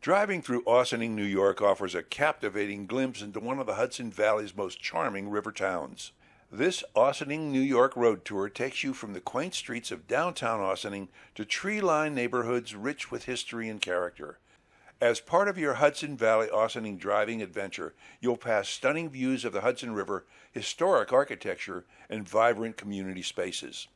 Driving through Ossining, New York offers a captivating glimpse into one of the Hudson Valley's most charming river towns. This Ossining, New York road tour takes you from the quaint streets of downtown Ossining to tree-lined neighborhoods rich with history and character. As part of your Hudson Valley Ossining driving adventure, you'll pass stunning views of the Hudson River, historic architecture, and vibrant community spaces.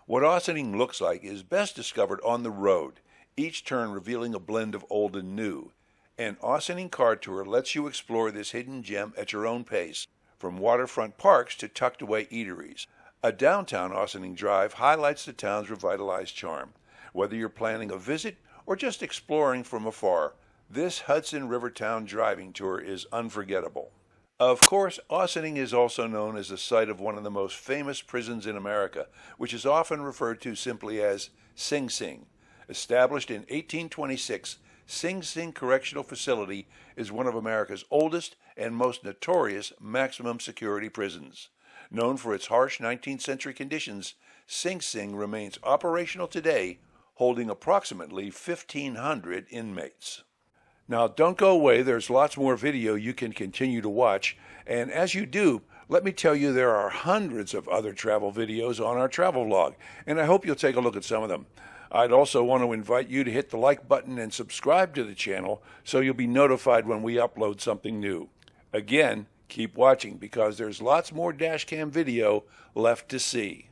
What Ossining looks like is best discovered on the road, each turn revealing a blend of old and new. An Ossining car tour lets you explore this hidden gem at your own pace, from waterfront parks to tucked-away eateries. A downtown Ossining drive highlights the town's revitalized charm. Whether you're planning a visit or just exploring from afar, this Hudson River Town driving tour is unforgettable. Of course, Ossining is also known as the site of one of the most famous prisons in America, which is often referred to simply as Sing Sing. Established in 1826, Sing Sing Correctional Facility is one of America's oldest and most notorious maximum security prisons. Known for its harsh 19th century conditions, Sing Sing remains operational today, holding approximately 1,500 inmates. Now, don't go away. There's lots more video you can continue to watch. And as you do, let me tell you there are hundreds of other travel videos on our travel vlog, and I hope you'll take a look at some of them. I'd also want to invite you to hit the like button and subscribe to the channel so you'll be notified when we upload something new. Again, keep watching because there's lots more dashcam video left to see.